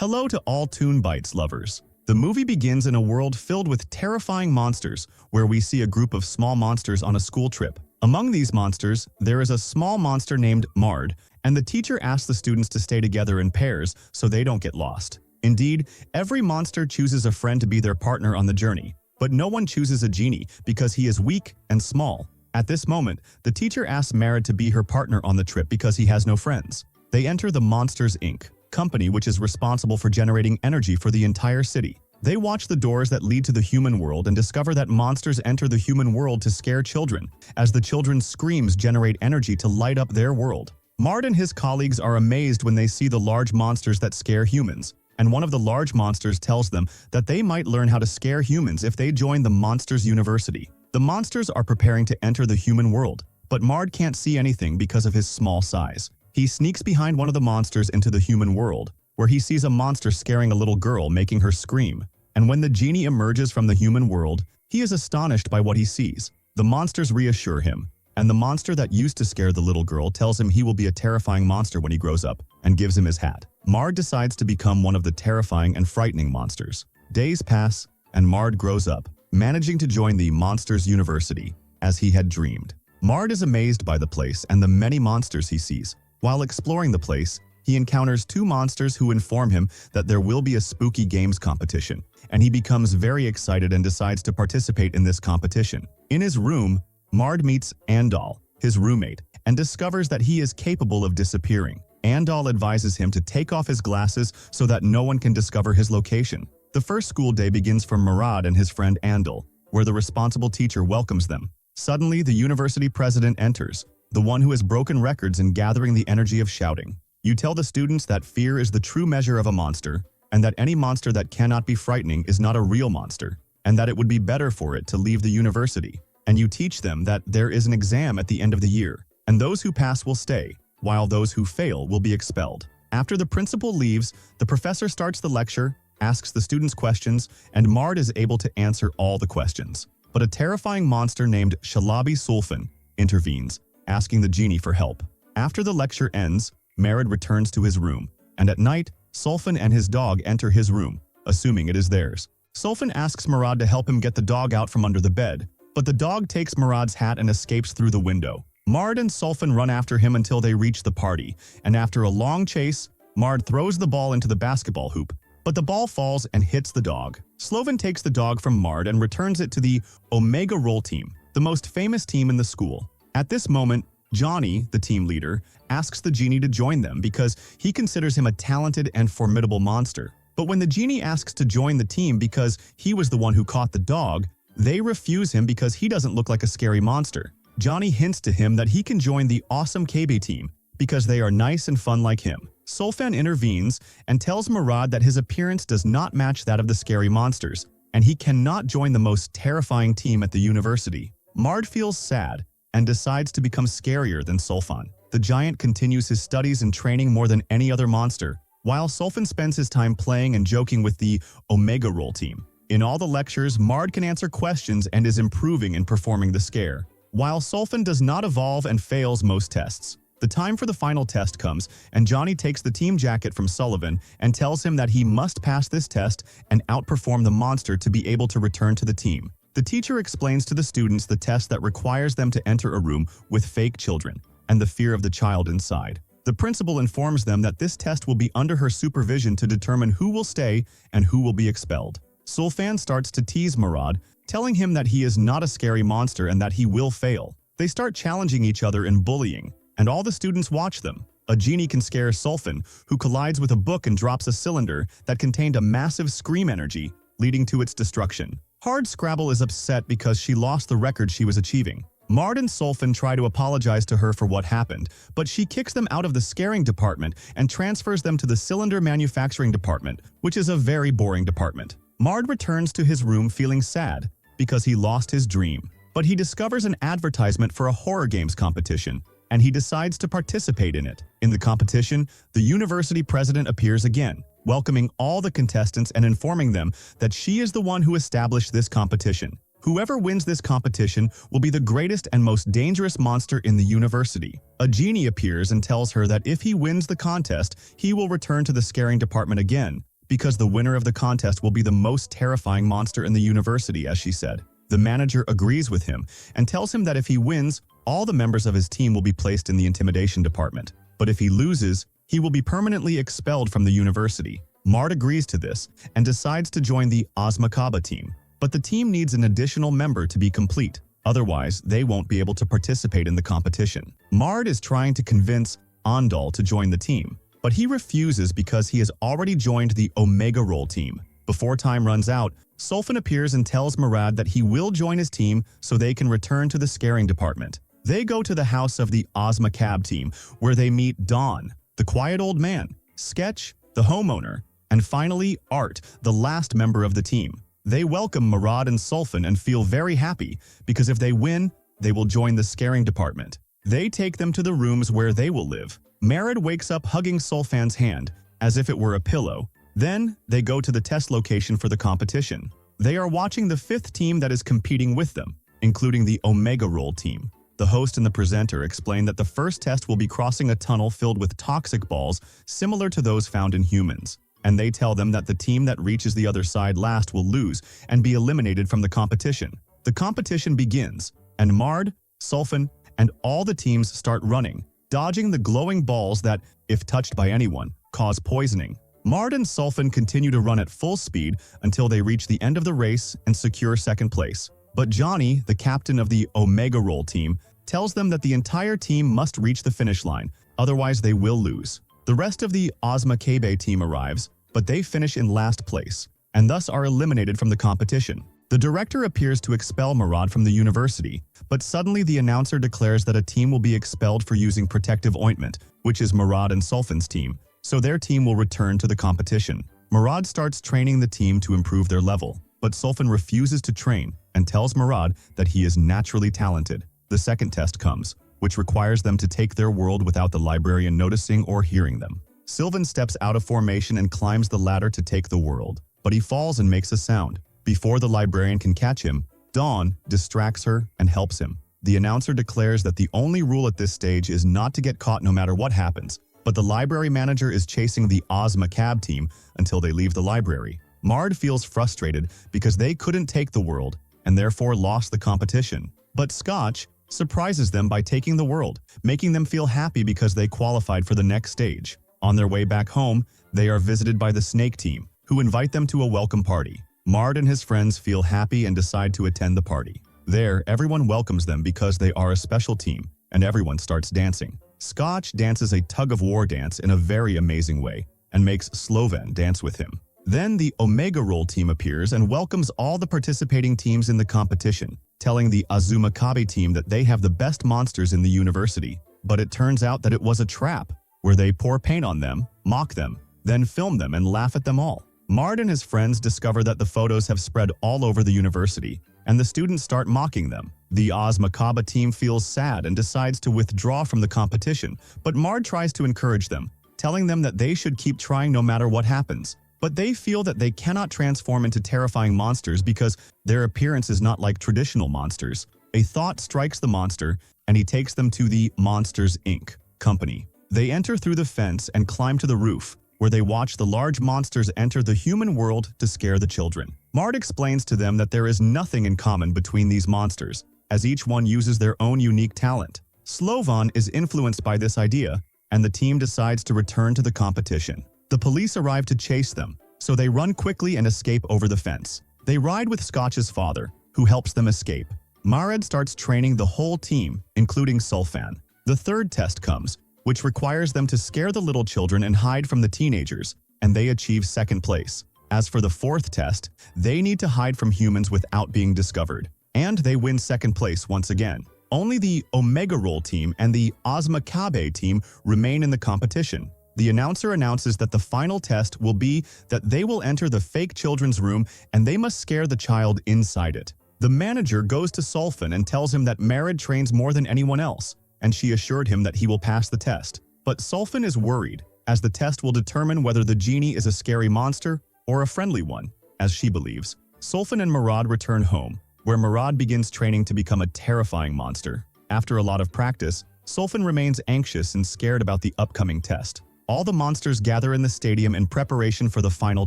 Hello to all Toon Bites lovers. The movie begins in a world filled with terrifying monsters, where we see a group of small monsters on a school trip. Among these monsters, there is a small monster named Mard, and the teacher asks the students to stay together in pairs so they don't get lost. Indeed, every monster chooses a friend to be their partner on the journey, but no one chooses a genie because he is weak and small. At this moment, the teacher asks Mard to be her partner on the trip because he has no friends. They enter the Monsters Inc. company, which is responsible for generating energy for the entire city. They watch the doors that lead to the human world and discover that monsters enter the human world to scare children, as the children's screams generate energy to light up their world. Mard and his colleagues are amazed when they see the large monsters that scare humans, and one of the large monsters tells them that they might learn how to scare humans if they join the Monsters University. The monsters are preparing to enter the human world, but Mard can't see anything because of his small size. He sneaks behind one of the monsters into the human world, where he sees a monster scaring a little girl, making her scream. And when the genie emerges from the human world, he is astonished by what he sees. The monsters reassure him, and the monster that used to scare the little girl tells him he will be a terrifying monster when he grows up, and gives him his hat. Mard decides to become one of the terrifying and frightening monsters. Days pass, and Mard grows up, managing to join the Monsters University, as he had dreamed. Mard is amazed by the place and the many monsters he sees. While exploring the place, he encounters two monsters who inform him that there will be a spooky games competition, and he becomes very excited and decides to participate in this competition. In his room, Mard meets Andal, his roommate, and discovers that he is capable of disappearing. Andal advises him to take off his glasses so that no one can discover his location. The first school day begins for Murad and his friend Andal, where the responsible teacher welcomes them. Suddenly, the university president enters, the one who has broken records in gathering the energy of shouting. You tell the students that fear is the true measure of a monster, and that any monster that cannot be frightening is not a real monster, and that it would be better for it to leave the university. And you teach them that there is an exam at the end of the year, and those who pass will stay, while those who fail will be expelled. After the principal leaves, the professor starts the lecture, asks the students questions, and Mard is able to answer all the questions. But a terrifying monster named Shalabi Sulfan intervenes, asking the genie for help. After the lecture ends, Mard returns to his room, and at night, Sulfan and his dog enter his room, assuming it is theirs. Sulfan asks Murad to help him get the dog out from under the bed, but the dog takes Murad's hat and escapes through the window. Mard and Sulfan run after him until they reach the party, and after a long chase, Mard throws the ball into the basketball hoop, but the ball falls and hits the dog. Sullivan takes the dog from Mard and returns it to the Omega Roll team, the most famous team in the school. At this moment, Johnny, the team leader, asks the genie to join them because he considers him a talented and formidable monster. But when the genie asks to join the team because he was the one who caught the dog, they refuse him because he doesn't look like a scary monster. Johnny hints to him that he can join the awesome KB team because they are nice and fun like him. Sulfan intervenes and tells Murad that his appearance does not match that of the scary monsters, and he cannot join the most terrifying team at the university. Mard feels sad and decides to become scarier than Sulfan. The giant continues his studies and training more than any other monster, while Sulfan spends his time playing and joking with the Omega Roll team. In all the lectures, Mard can answer questions and is improving in performing the scare, while Sulfan does not evolve and fails most tests. The time for the final test comes, and Johnny takes the team jacket from Sullivan and tells him that he must pass this test and outperform the monster to be able to return to the team. The teacher explains to the students the test that requires them to enter a room with fake children, and the fear of the child inside. The principal informs them that this test will be under her supervision to determine who will stay and who will be expelled. Sulfan starts to tease Murad, telling him that he is not a scary monster and that he will fail. They start challenging each other in bullying, and all the students watch them. A genie can scare Sulfan, who collides with a book and drops a cylinder that contained a massive scream energy, leading to its destruction. Hardscrabble is upset because she lost the record she was achieving. Mard and Sulfan try to apologize to her for what happened, but she kicks them out of the scaring department and transfers them to the cylinder manufacturing department, which is a very boring department. Mard returns to his room feeling sad because he lost his dream, but he discovers an advertisement for a horror games competition, and he decides to participate in it. In the competition, the university president appears again, welcoming all the contestants and informing them that she is the one who established this competition. Whoever wins this competition will be the greatest and most dangerous monster in the university. A genie appears and tells her that if he wins the contest, he will return to the scaring department again, because the winner of the contest will be the most terrifying monster in the university, as she said. The manager agrees with him and tells him that if he wins, all the members of his team will be placed in the intimidation department. But if he loses, he will be permanently expelled from the university. Mard agrees to this and decides to join the Azmakaba team. But the team needs an additional member to be complete. Otherwise, they won't be able to participate in the competition. Mard is trying to convince Andal to join the team, but he refuses because he has already joined the Omega Roll team. Before time runs out, Sullivan appears and tells Murad that he will join his team so they can return to the scaring department. They go to the house of the Azmakab team, where they meet Don, the quiet old man, Sketch, the homeowner, and finally Art, the last member of the team. They welcome Murad and Sullivan and feel very happy because if they win, they will join the scaring department. They take them to the rooms where they will live. Murad wakes up hugging Sullivan's hand, as if it were a pillow. Then, they go to the test location for the competition. They are watching the fifth team that is competing with them, including the Omega Roll team. The host and the presenter explain that the first test will be crossing a tunnel filled with toxic balls similar to those found in humans. And they tell them that the team that reaches the other side last will lose and be eliminated from the competition. The competition begins, and Mard, Sullivan, and all the teams start running, dodging the glowing balls that, if touched by anyone, cause poisoning. Mard and Sullivan continue to run at full speed until they reach the end of the race and secure second place. But Johnny, the captain of the Omega Roll team, tells them that the entire team must reach the finish line, otherwise they will lose. The rest of the Azmakaba team arrives, but they finish in last place, and thus are eliminated from the competition. The director appears to expel Murad from the university, but suddenly the announcer declares that a team will be expelled for using protective ointment, which is Murad and Sullivan's team, so their team will return to the competition. Murad starts training the team to improve their level, but Sullivan refuses to train and tells Murad that he is naturally talented. The second test comes, which requires them to take their world without the librarian noticing or hearing them. Sylvan steps out of formation and climbs the ladder to take the world, but he falls and makes a sound. Before the librarian can catch him, Dawn distracts her and helps him. The announcer declares that the only rule at this stage is not to get caught no matter what happens, but the library manager is chasing the Azmakab team until they leave the library. Mard feels frustrated because they couldn't take the world and therefore lost the competition. But Scotch surprises them by taking the world, making them feel happy because they qualified for the next stage. On their way back home, they are visited by the Snake team, who invite them to a welcome party. Mard and his friends feel happy and decide to attend the party. There, everyone welcomes them because they are a special team, and everyone starts dancing. Scotch dances a tug-of-war dance in a very amazing way, and makes Slovan dance with him. Then the Omega Roll team appears and welcomes all the participating teams in the competition, telling the Azumakabe team that they have the best monsters in the university. But it turns out that it was a trap, where they pour paint on them, mock them, then film them and laugh at them all. Mard and his friends discover that the photos have spread all over the university, and the students start mocking them. The Azmakaba team feels sad and decides to withdraw from the competition, but Mard tries to encourage them, telling them that they should keep trying no matter what happens. But they feel that they cannot transform into terrifying monsters because their appearance is not like traditional monsters. A thought strikes the monster, and he takes them to the Monsters, Inc. company. They enter through the fence and climb to the roof, where they watch the large monsters enter the human world to scare the children. Mard explains to them that there is nothing in common between these monsters, as each one uses their own unique talent. Slovan is influenced by this idea, and the team decides to return to the competition. The police arrive to chase them, so they run quickly and escape over the fence. They ride with Scotch's father, who helps them escape. Murad starts training the whole team, including Sullivan. The third test comes, which requires them to scare the little children and hide from the teenagers, and they achieve second place. As for the fourth test, they need to hide from humans without being discovered, and they win second place once again. Only the Omega Roll team and the Azmakabe team remain in the competition. The announcer announces that the final test will be that they will enter the fake children's room and they must scare the child inside it. The manager goes to Sullivan and tells him that Murad trains more than anyone else, and she assured him that he will pass the test. But Sullivan is worried, as the test will determine whether the genie is a scary monster or a friendly one, as she believes. Sullivan and Murad return home, where Murad begins training to become a terrifying monster. After a lot of practice, Sullivan remains anxious and scared about the upcoming test. all the monsters gather in the stadium in preparation for the final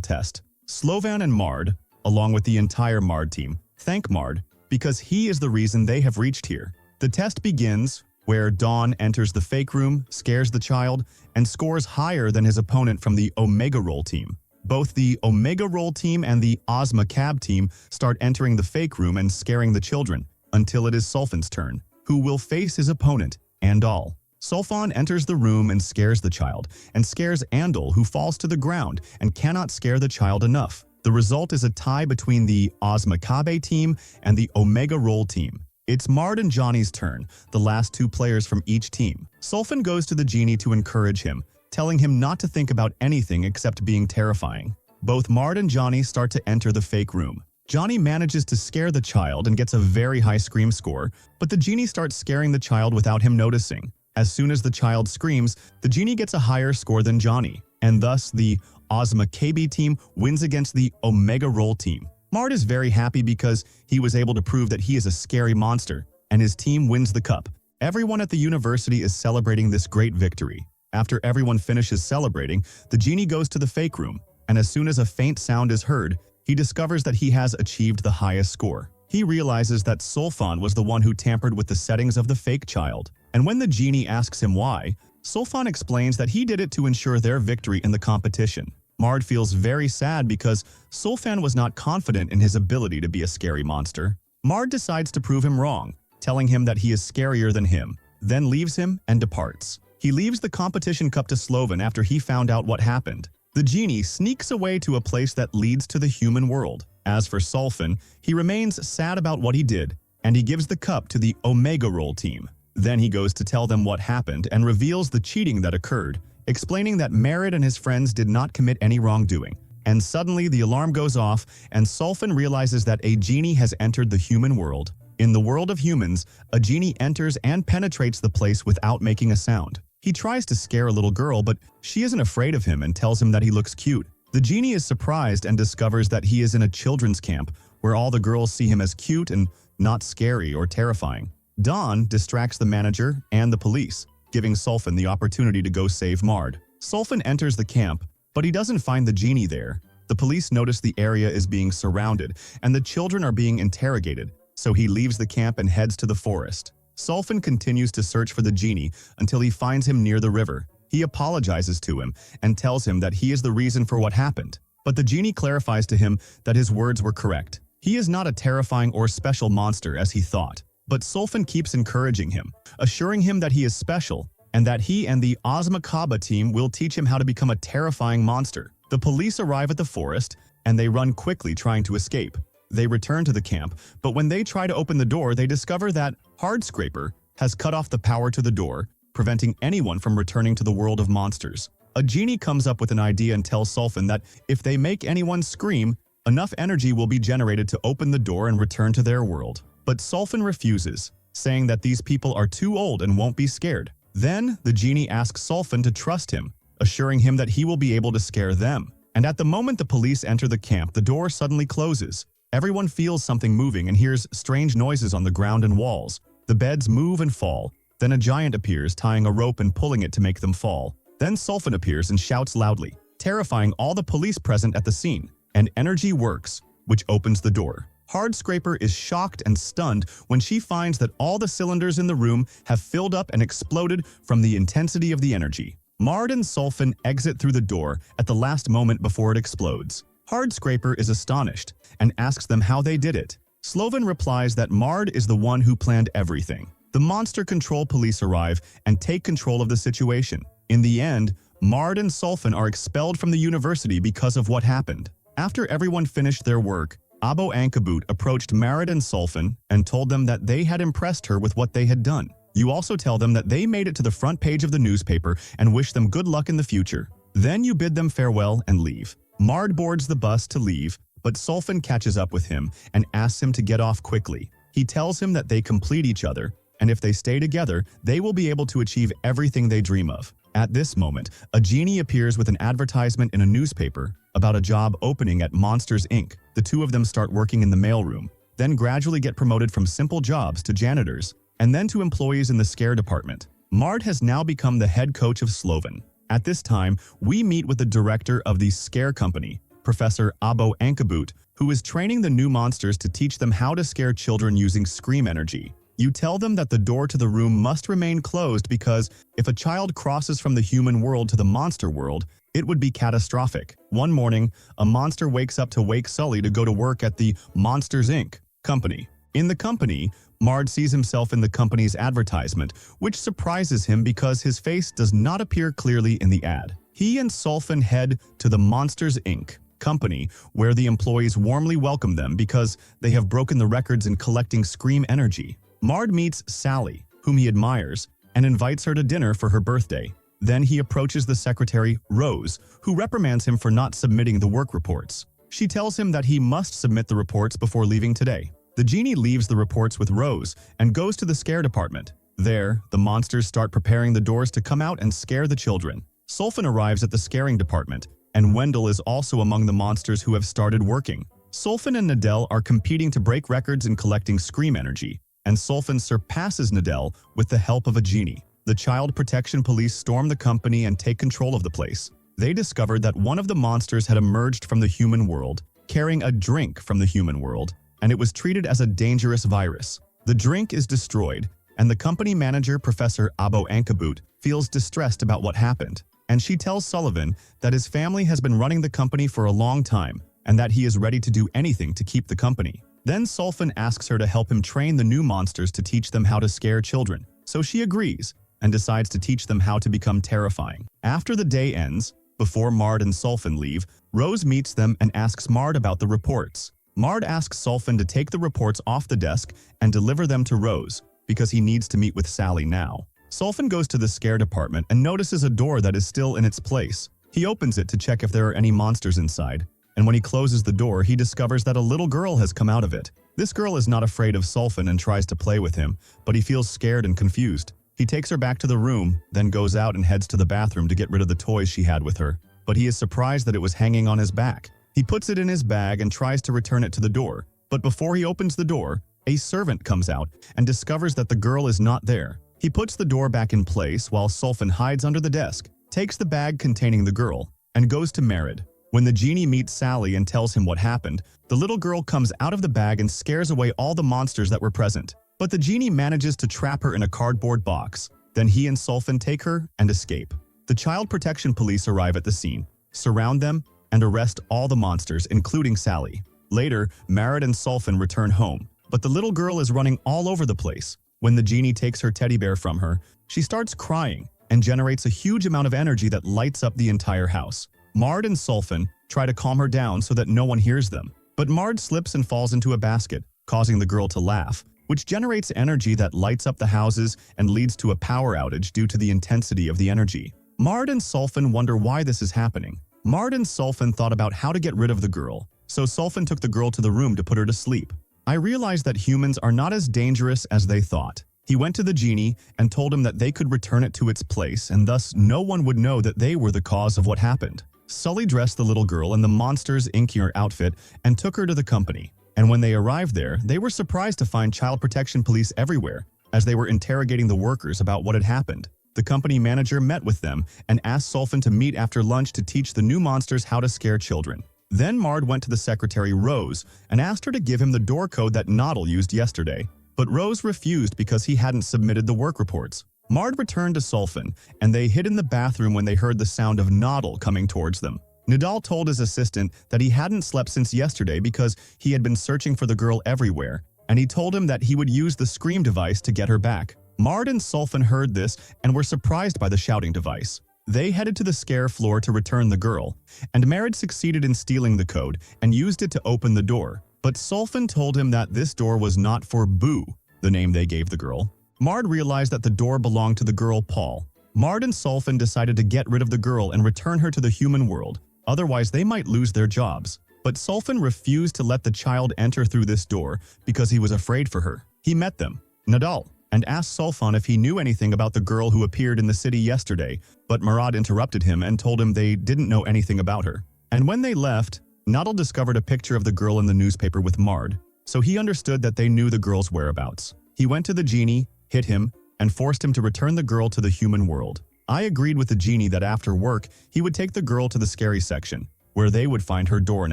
test. Sullivan and Mard, along with the entire Mard team, thank Mard because he is the reason they have reached here. The test begins where Dawn enters the fake room, scares the child, and scores higher than his opponent from the Omega Roll team. Both the Omega Roll team and the Ozma Cab team start entering the fake room and scaring the children until it is Sullivan's turn, who will face his opponent, Andal. Sullivan enters the room and scares the child, and scares Andal, who falls to the ground and cannot scare the child enough. The result is a tie between the Ozma Cab team and the Omega Roll team. It's Mard and Johnny's turn, the last two players from each team. Sullivan goes to the genie to encourage him, telling him not to think about anything except being terrifying. Both Mard and Johnny start to enter the fake room. Johnny manages to scare the child and gets a very high scream score, but the genie starts scaring the child without him noticing. As soon as the child screams, the genie gets a higher score than Johnny, and thus the Ozma KB team wins against the Omega Roll team. Mard is very happy because he was able to prove that he is a scary monster, and his team wins the cup. Everyone at the university is celebrating this great victory. After everyone finishes celebrating, the genie goes to the fake room, and as soon as a faint sound is heard, he discovers that he has achieved the highest score. He realizes that Sullivan was the one who tampered with the settings of the fake child, and when the genie asks him why, Sullivan explains that he did it to ensure their victory in the competition. Mard feels very sad because Sullivan was not confident in his ability to be a scary monster. Mard decides to prove him wrong, telling him that he is scarier than him, then leaves him and departs. He leaves the competition cup to Sullivan after he found out what happened. The genie sneaks away to a place that leads to the human world. As for Sullivan, he remains sad about what he did, and he gives the cup to the Omega Roll team. Then he goes to tell them what happened and reveals the cheating that occurred, explaining that Merritt and his friends did not commit any wrongdoing. And suddenly the alarm goes off, and Sullivan realizes that a genie has entered the human world. In the world of humans, a genie enters and penetrates the place without making a sound. He tries to scare a little girl, but she isn't afraid of him and tells him that he looks cute. The genie is surprised and discovers that he is in a children's camp, where all the girls see him as cute and not scary or terrifying. Dawn distracts the manager and the police, giving Sullivan the opportunity to go save Mard. Sullivan enters the camp, but he doesn't find the genie there. The police notice the area is being surrounded, and the children are being interrogated, so he leaves the camp and heads to the forest. Sullivan continues to search for the genie until he finds him near the river. He apologizes to him and tells him that he is the reason for what happened. But the genie clarifies to him that his words were correct. He is not a terrifying or special monster as he thought. But Sullivan keeps encouraging him, assuring him that he is special and that he and the Ozma Cab team will teach him how to become a terrifying monster. The police arrive at the forest and they run quickly trying to escape. They return to the camp, but when they try to open the door, they discover that Hardscraper has cut off the power to the door, preventing anyone from returning to the world of monsters. A genie comes up with an idea and tells Sullivan that if they make anyone scream, enough energy will be generated to open the door and return to their world. But Sullivan refuses, saying that these people are too old and won't be scared. Then, the genie asks Sullivan to trust him, assuring him that he will be able to scare them. And at the moment the police enter the camp, the door suddenly closes. Everyone feels something moving and hears strange noises on the ground and walls. The beds move and fall. Then a giant appears, tying a rope and pulling it to make them fall. Then Sullivan appears and shouts loudly, terrifying all the police present at the scene. And energy works, which opens the door. Hardscraper is shocked and stunned when she finds that all the cylinders in the room have filled up and exploded from the intensity of the energy. Mard and Sullivan exit through the door at the last moment before it explodes. Hardscraper is astonished and asks them how they did it. Sullivan replies that Mard is the one who planned everything. The monster control police arrive and take control of the situation. In the end, Mard and Sullivan are expelled from the university because of what happened. After everyone finished their work, Abo Ankabut approached Merritt and Sullivan and told them that they had impressed her with what they had done. You also tell them that they made it to the front page of the newspaper and wish them good luck in the future. Then you bid them farewell and leave. Mard boards the bus to leave, but Sullivan catches up with him and asks him to get off quickly. He tells him that they complete each other, and if they stay together, they will be able to achieve everything they dream of. At this moment, a genie appears with an advertisement in a newspaper about a job opening at Monsters, Inc. The two of them start working in the mailroom, then gradually get promoted from simple jobs to janitors, and then to employees in the scare department. Mard has now become the head coach of Sullivan. At this time, we meet with the director of the Scare Company, Professor Abo Ankabut, who is training the new monsters to teach them how to scare children using scream energy. You tell them that the door to the room must remain closed because if a child crosses from the human world to the monster world, it would be catastrophic. One morning, a monster wakes up to wake Sully to go to work at the Monsters Inc. company. In the company, Mard sees himself in the company's advertisement, which surprises him because his face does not appear clearly in the ad. He and Sullivan head to the Monsters Inc. company, where the employees warmly welcome them because they have broken the records in collecting scream energy. Mard meets Sally, whom he admires, and invites her to dinner for her birthday. Then he approaches the secretary, Rose, who reprimands him for not submitting the work reports. She tells him that he must submit the reports before leaving today. The genie leaves the reports with Rose and goes to the scare department. There, the monsters start preparing the doors to come out and scare the children. Sullivan arrives at the scaring department, and Wendell is also among the monsters who have started working. Sullivan and Nadell are competing to break records in collecting scream energy, and Sullivan surpasses Nadell with the help of a genie. The Child Protection Police storm the company and take control of the place. They discovered that one of the monsters had emerged from the human world, carrying a drink from the human world, and it was treated as a dangerous virus. The drink is destroyed, and the company manager, Professor Abo Ankabut, feels distressed about what happened, and she tells Sullivan that his family has been running the company for a long time and that he is ready to do anything to keep the company. Then Sullivan asks her to help him train the new monsters to teach them how to scare children, so she agrees and decides to teach them how to become terrifying. After the day ends, before Mard and Sullivan leave, Rose meets them and asks Mard about the reports. Mard asks Sullivan to take the reports off the desk and deliver them to Rose, because he needs to meet with Sally now. Sullivan goes to the scare department and notices a door that is still in its place. He opens it to check if there are any monsters inside, and when he closes the door, he discovers that a little girl has come out of it. This girl is not afraid of Sullivan and tries to play with him, but he feels scared and confused. He takes her back to the room, then goes out and heads to the bathroom to get rid of the toys she had with her, but he is surprised that it was hanging on his back. He puts it in his bag and tries to return it to the door, but before he opens the door, a servant comes out and discovers that the girl is not there. He puts the door back in place while Sullivan hides under the desk, takes the bag containing the girl, and goes to Merritt. When the genie meets Sally and tells him what happened, the little girl comes out of the bag and scares away all the monsters that were present. But the genie manages to trap her in a cardboard box. Then he and Sullivan take her and escape. The Child Protection Police arrive at the scene, surround them, and arrest all the monsters, including Sally. Later, Merritt and Sullivan return home, but the little girl is running all over the place. When the genie takes her teddy bear from her, she starts crying and generates a huge amount of energy that lights up the entire house. Mard and Sullivan try to calm her down so that no one hears them, but Mard slips and falls into a basket, causing the girl to laugh, which generates energy that lights up the houses and leads to a power outage due to the intensity of the energy. Mard and Sullivan wonder why this is happening. Mard and Sullivan thought about how to get rid of the girl, so Sullivan took the girl to the room to put her to sleep. I realized that humans are not as dangerous as they thought. He went to the genie and told him that they could return it to its place and thus no one would know that they were the cause of what happened. Sully dressed the little girl in the Monsters Inc. outfit and took her to the company. And when they arrived there, they were surprised to find Child Protection Police everywhere, as they were interrogating the workers about what had happened. The company manager met with them and asked Sullivan to meet after lunch to teach the new monsters how to scare children. Then Mard went to the secretary Rose and asked her to give him the door code that Noddle used yesterday, but Rose refused because he hadn't submitted the work reports. Mard returned to Sullivan, and they hid in the bathroom when they heard the sound of Noddle coming towards them. Nadal told his assistant that he hadn't slept since yesterday because he had been searching for the girl everywhere, and he told him that he would use the scream device to get her back. Mard and Sullivan heard this and were surprised by the shouting device. They headed to the scare floor to return the girl, and Merritt succeeded in stealing the code and used it to open the door. But Sullivan told him that this door was not for Boo, the name they gave the girl. Mard realized that the door belonged to the girl Paul. Mard and Sullivan decided to get rid of the girl and return her to the human world, otherwise they might lose their jobs. But Sullivan refused to let the child enter through this door because he was afraid for her. He met them, Nadal, and asked Sullivan if he knew anything about the girl who appeared in the city yesterday, but Murad interrupted him and told him they didn't know anything about her. And when they left, Nadal discovered a picture of the girl in the newspaper with Mard, so he understood that they knew the girl's whereabouts. He went to the genie, hit him, and forced him to return the girl to the human world. I agreed with the genie that after work, he would take the girl to the scary section, where they would find her door in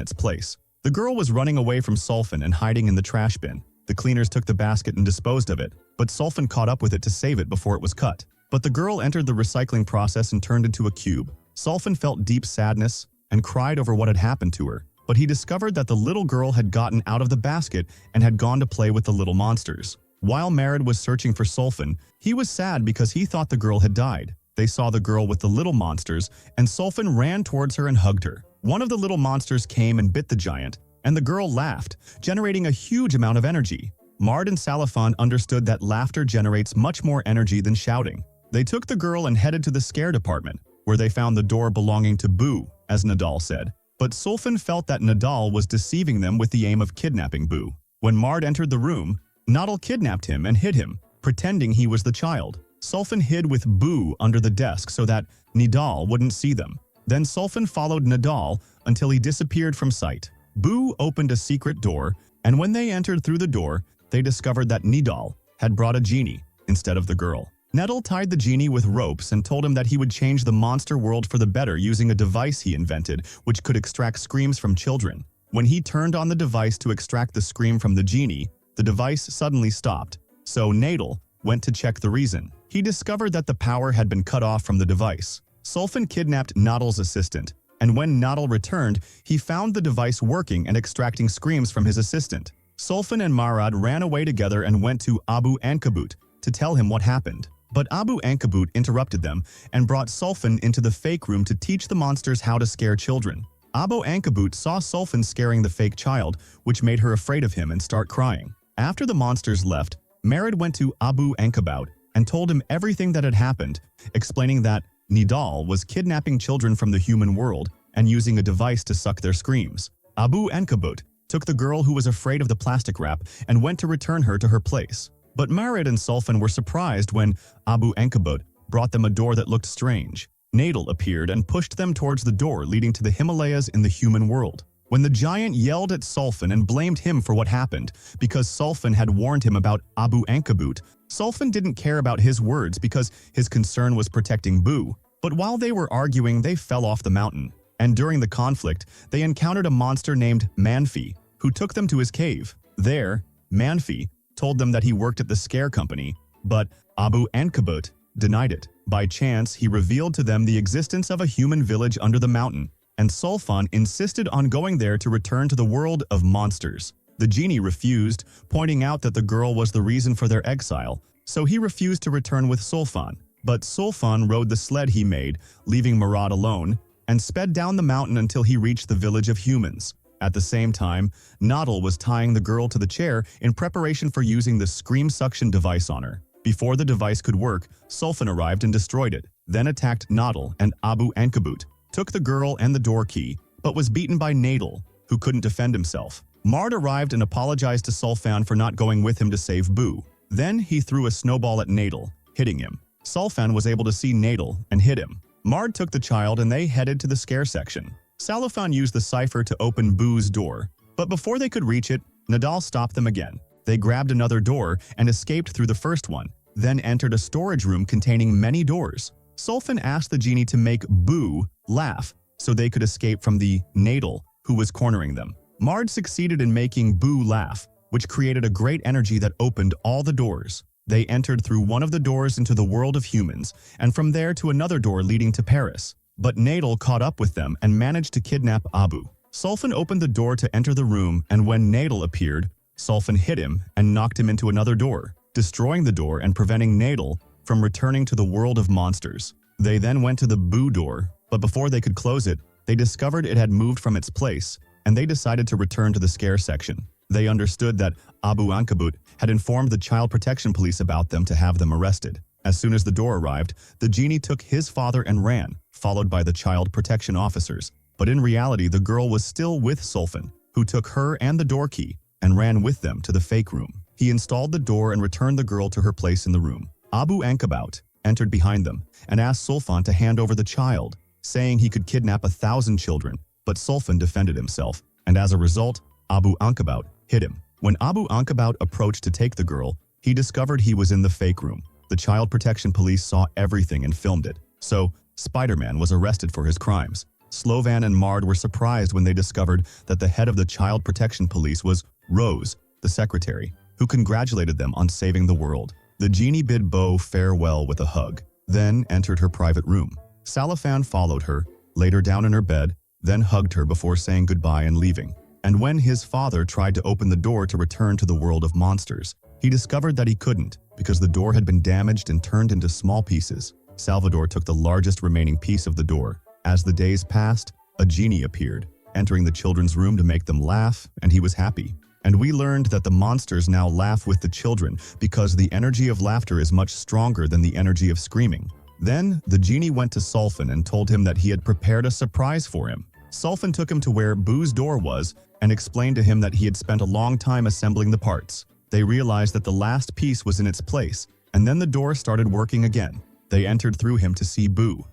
its place. The girl was running away from Sullivan and hiding in the trash bin. The cleaners took the basket and disposed of it, but Sullivan caught up with it to save it before it was cut. But the girl entered the recycling process and turned into a cube. Sullivan felt deep sadness and cried over what had happened to her, but he discovered that the little girl had gotten out of the basket and had gone to play with the little monsters. While Marid was searching for Sullivan, he was sad because he thought the girl had died. They saw the girl with the little monsters, and Sullivan ran towards her and hugged her. One of the little monsters came and bit the giant, and the girl laughed, generating a huge amount of energy. Marid and Sullivan understood that laughter generates much more energy than shouting. They took the girl and headed to the scare department, where they found the door belonging to Boo, as Nadal said. But Sullivan felt that Nadal was deceiving them with the aim of kidnapping Boo. When Marid entered the room, Nadal kidnapped him and hid him, pretending he was the child. Sullivan hid with Boo under the desk so that Nadal wouldn't see them. Then Sullivan followed Nadal until he disappeared from sight. Boo opened a secret door, and when they entered through the door, they discovered that Nadal had brought a genie instead of the girl. Nadal tied the genie with ropes and told him that he would change the monster world for the better using a device he invented which could extract screams from children. When he turned on the device to extract the scream from the genie, the device suddenly stopped, so Nadal went to check the reason. He discovered that the power had been cut off from the device. Sullivan kidnapped Nadal's assistant, and when Nadal returned, he found the device working and extracting screams from his assistant. Sullivan and Marid ran away together and went to Abu Ankabut to tell him what happened. But Abu Ankabut interrupted them and brought Sullivan into the fake room to teach the monsters how to scare children. Abu Ankabut saw Sullivan scaring the fake child, which made her afraid of him and start crying. After the monsters left, Marid went to Abu Ankabut and told him everything that had happened, explaining that Nadal was kidnapping children from the human world and using a device to suck their screams. Abu Ankabut took the girl who was afraid of the plastic wrap and went to return her to her place. But Marid and Sullivan were surprised when Abu Ankabut brought them a door that looked strange. Nadal appeared and pushed them towards the door leading to the Himalayas in the human world. When the giant yelled at Sullivan and blamed him for what happened because Sullivan had warned him about Abu Ankabut, Sullivan didn't care about his words because his concern was protecting Boo. But while they were arguing, they fell off the mountain. And during the conflict, they encountered a monster named Manfi, who took them to his cave. There, Manfi told them that he worked at the scare company, but Abu Ankabut denied it. By chance, he revealed to them the existence of a human village under the mountain, and Sullivan insisted on going there to return to the world of monsters. The genie refused, pointing out that the girl was the reason for their exile, so he refused to return with Sullivan. But Sullivan rode the sled he made, leaving Marid alone, and sped down the mountain until he reached the village of humans. At the same time, Nadal was tying the girl to the chair in preparation for using the scream suction device on her. Before the device could work, Sullivan arrived and destroyed it, then attacked Nadal and Abu Ankabut, took the girl and the door key, but was beaten by Nadal, who couldn't defend himself. Marid arrived and apologized to Sullivan for not going with him to save Boo. Then he threw a snowball at Nadal, hitting him. Sullivan was able to see Nadal and hit him. Marid took the child and they headed to the scare section. Sullivan used the cipher to open Boo's door, but before they could reach it, Nadal stopped them again. They grabbed another door and escaped through the first one, then entered a storage room containing many doors. Sullivan asked the genie to make Boo laugh so they could escape from the Nadal who was cornering them. Marid succeeded in making Boo laugh, which created a great energy that opened all the doors. They entered through one of the doors into the world of humans, and from there to another door leading to Paris. But Nadal caught up with them and managed to kidnap Abu. Sullivan opened the door to enter the room, and when Nadal appeared, Sullivan hit him and knocked him into another door, destroying the door and preventing Nadal from returning to the world of monsters. They then went to the Boo door, but before they could close it, they discovered it had moved from its place, and they decided to return to the scare section. They understood that Abu Ankabut had informed the child protection police about them to have them arrested. As soon as the door arrived, the genie took his father and ran, followed by the child protection officers. But in reality, the girl was still with Sullivan, who took her and the door key and ran with them to the fake room. He installed the door and returned the girl to her place in the room. Abu Ankabut entered behind them and asked Sullivan to hand over the child, saying he could kidnap 1,000 children, but Sullivan defended himself, and as a result, Abu Ankabut hit him. When Abu Ankabut approached to take the girl, he discovered he was in the fake room. The child protection police saw everything and filmed it. So, Spider-Man was arrested for his crimes. Sullivan and Mike were surprised when they discovered that the head of the Child Protection Police was Rose, the secretary, who congratulated them on saving the world. The genie bid Bo farewell with a hug, then entered her private room. Sullivan followed her, laid her down in her bed, then hugged her before saying goodbye and leaving. And when his father tried to open the door to return to the world of monsters, he discovered that he couldn't because the door had been damaged and turned into small pieces. Salvador took the largest remaining piece of the door. As the days passed, a genie appeared, entering the children's room to make them laugh, and he was happy. And we learned that the monsters now laugh with the children because the energy of laughter is much stronger than the energy of screaming. Then, the genie went to Sullivan and told him that he had prepared a surprise for him. Sullivan took him to where Boo's door was and explained to him that he had spent a long time assembling the parts. They realized that the last piece was in its place, and then the door started working again. They entered through him to see Boo.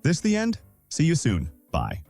This the end? See you soon. Bye.